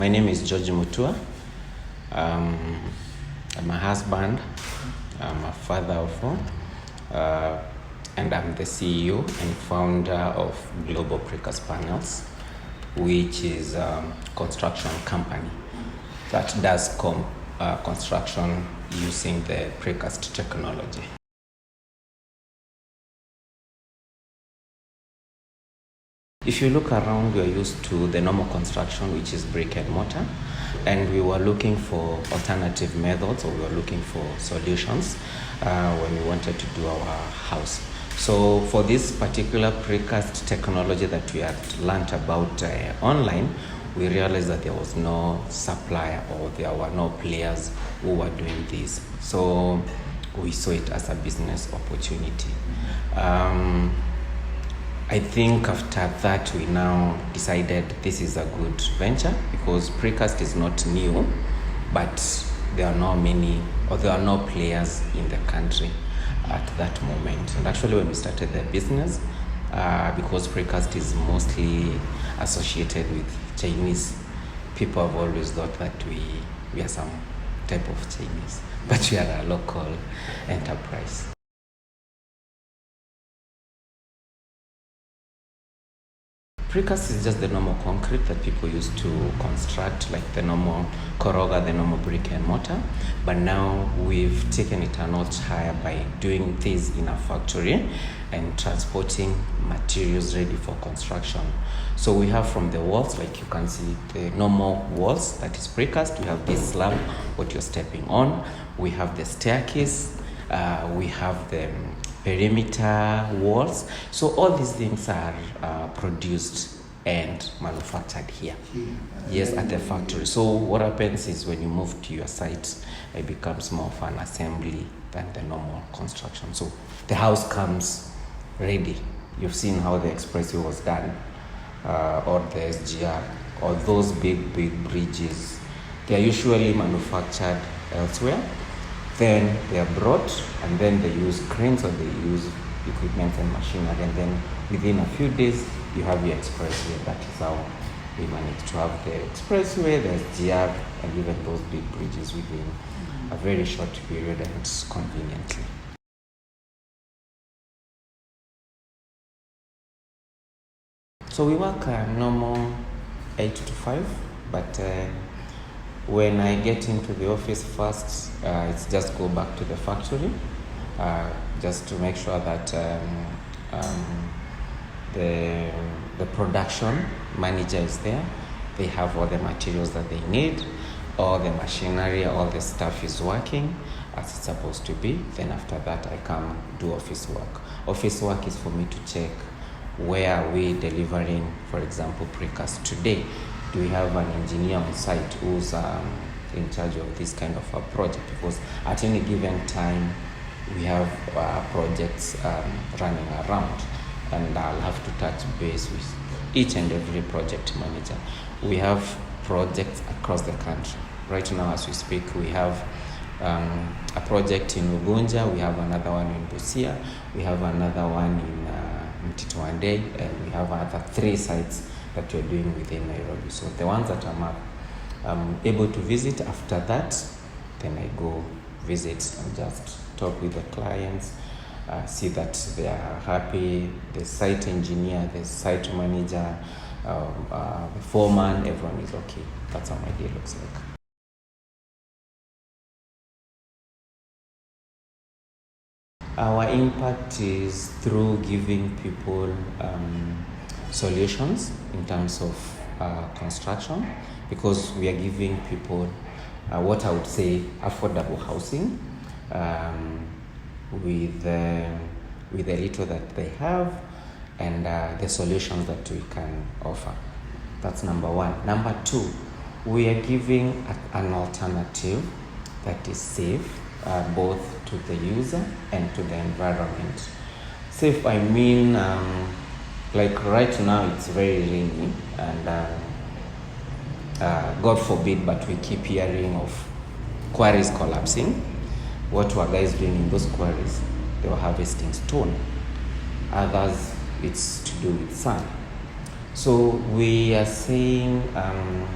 My name is George Mutua. I'm a husband, I'm a father of four, and I'm the CEO and founder of Global Precast Panels, which is a construction company that does construction using the Precast technology. If you look around, we are used to the normal construction, which is brick and mortar, and we were looking for alternative methods, or we were looking for solutions when we wanted to do our house. So for this particular Precast technology that we had learned about online, we realized that there was no supplier or there were no players who were doing this. So we saw it as a business opportunity. I think after that we now decided this is a good venture because Precast is not new, but there are no players in the country at that moment. And actually when we started the business, because Precast is mostly associated with Chinese, people have always thought that we are some type of Chinese, but we are a local enterprise. Precast is just the normal concrete that people used to construct, like the normal koroga, the normal brick and mortar. But now we've taken it a notch higher by doing this in a factory and transporting materials ready for construction. So we have from the walls, like you can see, the normal walls, that is Precast. We have this slab, what you're stepping on. We have the staircase. We have the perimeter walls. So all these things are produced and manufactured here. Yes, at the factory. So what happens is when you move to your site, it becomes more of an assembly than the normal construction. So the house comes ready. You've seen how the expressway was done, or the SGR, or those big bridges. They are usually manufactured elsewhere. Then they are brought, and then they use cranes or they use equipment and machinery, and then within a few days you have your expressway. That is how we managed to have the expressway, the SGR, and even those big bridges within a very short period and conveniently. So we work normal 8 to 5, but when I get into the office first, it's just go back to the factory, just to make sure that the production manager is there. They have all the materials that they need, all the machinery, all the stuff is working as it's supposed to be. Then after that, I come do office work. Office work is for me to check where are we delivering, for example, Precast today. Do we have an engineer on site who's in charge of this kind of a project? Because at any given time, we have projects running around, and I'll have to touch base with each and every project manager. We have projects across the country. Right now, as we speak, we have a project in Ugunja, we have another one in Busia, we have another one in Mtitwande, and we have other 3 sites that we're doing within Nairobi. So the ones that I'm able to visit, after that, then I go visit and just talk with the clients, see that they are happy, the site engineer, the site manager, the foreman, everyone is okay. That's how my day looks like. Our impact is through giving people solutions in terms of construction, because we are giving people what I would say affordable housing with the little that they have, and the solutions that we can offer. That's number 1. Number 2, we are giving an alternative that is safe, both to the user and to the environment. Safe, I mean, like right now it's very rainy, and God forbid, but we keep hearing of quarries collapsing. What were guys doing in those quarries? They were harvesting stone. Others, it's to do with sand. So we are saying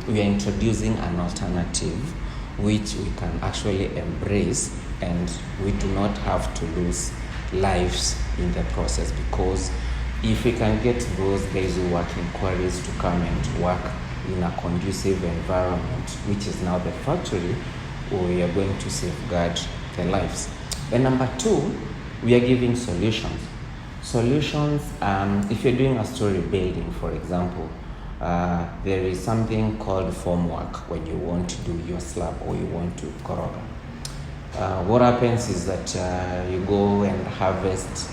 we are introducing an alternative which we can actually embrace, and we do not have to lose lives in the process, because if we can get those guys who work in quarries to come and work in a conducive environment, which is now the factory, we are going to safeguard their lives. And number two, we are giving solutions. Solutions, if you're doing a story building, for example, there is something called formwork when you want to do your slab or you want to koroga. What happens is that you go and harvest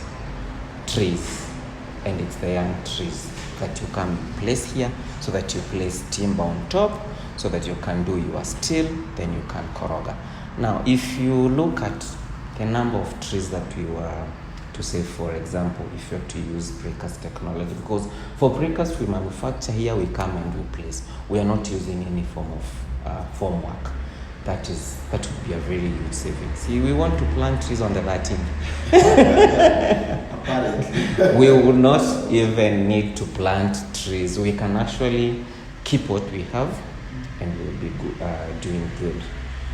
trees, and it's the young trees that you can place here, so that you place timber on top, so that you can do your steel, then you can koroga. Now, if you look at the number of trees that we were to say, for example, if you have to use Precast technology, because for Precast we manufacture here, we come and we place. We are not using any form of formwork. That would be a very huge saving. See, we want to plant trees on the 13th. Apparently. We would not even need to plant trees. We can actually keep what we have, and we'll be doing good.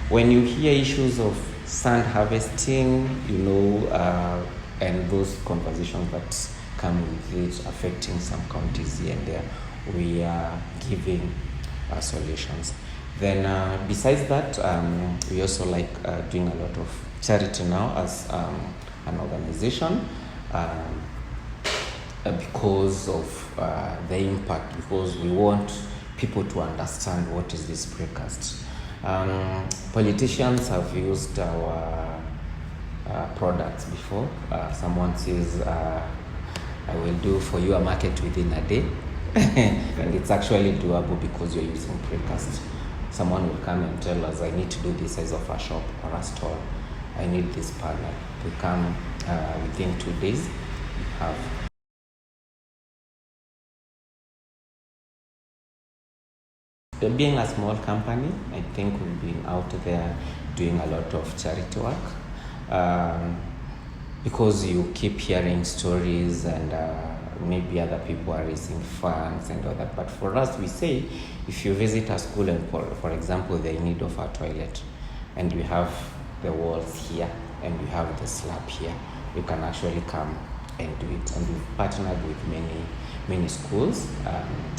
When you hear issues of sand harvesting, and those conversations that come with it affecting some counties here and there, we are giving solutions. Then besides that, we also like doing a lot of charity now as an organization, because of the impact, because we want people to understand what is this Precast. Politicians have used our products before. Someone says, I will do for you a market within a day. And it's actually doable because you're using Precast. Someone will come and tell us, I need to do this size of a shop or a store. I need this panel. We come within 2 days, we have. Being a small company, I think we've been out there doing a lot of charity work, because you keep hearing stories, and maybe other people are raising funds and all that. But for us, we say, if you visit a school and for example, they're in need of a toilet, and we have the walls here and we have the slab here, you can actually come and do it. And we've partnered with many schools,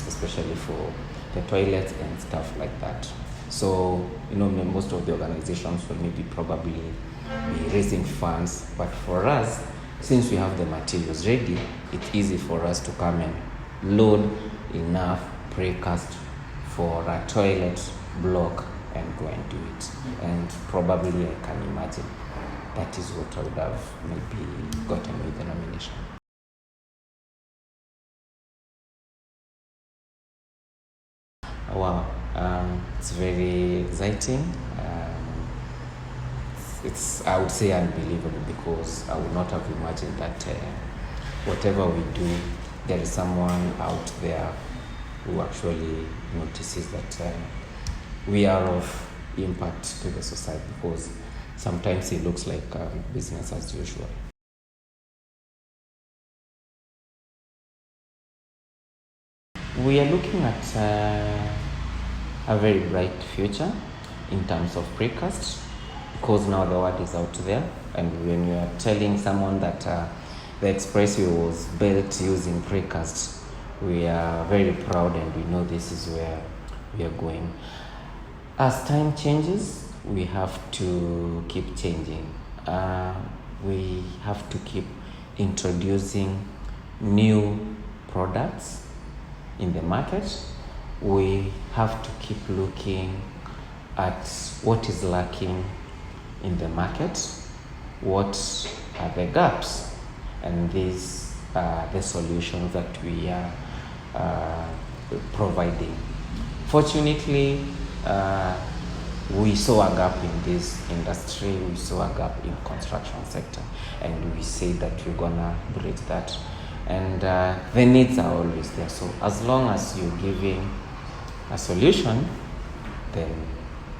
especially for the toilets and stuff like that. So, most of the organizations will maybe probably be raising funds, but for us, since we have the materials ready, it's easy for us to come and load enough Precast for a toilet block and go and do it. And probably, I can imagine, that is what I would have maybe gotten with the nomination. Wow, it's very exciting. It's, I would say, unbelievable, because I would not have imagined that whatever we do, there is someone out there who actually notices that we are of impact to the society, because sometimes it looks like business as usual. We are looking at a very bright future in terms of Precast, because now the word is out there, and when you are telling someone that the expressway was built using Precast, we are very proud, and we know this is where we are going. As time changes, we have to keep changing. We have to keep introducing new products in the market. We have to keep looking at what is lacking in the market, what are the gaps, and these are the solutions that we are providing. Fortunately, we saw a gap in this industry, we saw a gap in construction sector, and we say that we're gonna bridge that. And the needs are always there. So as long as you're giving a solution, then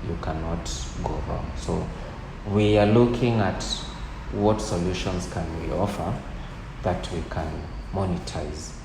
you cannot go wrong. So we are looking at what solutions can we offer that we can monetize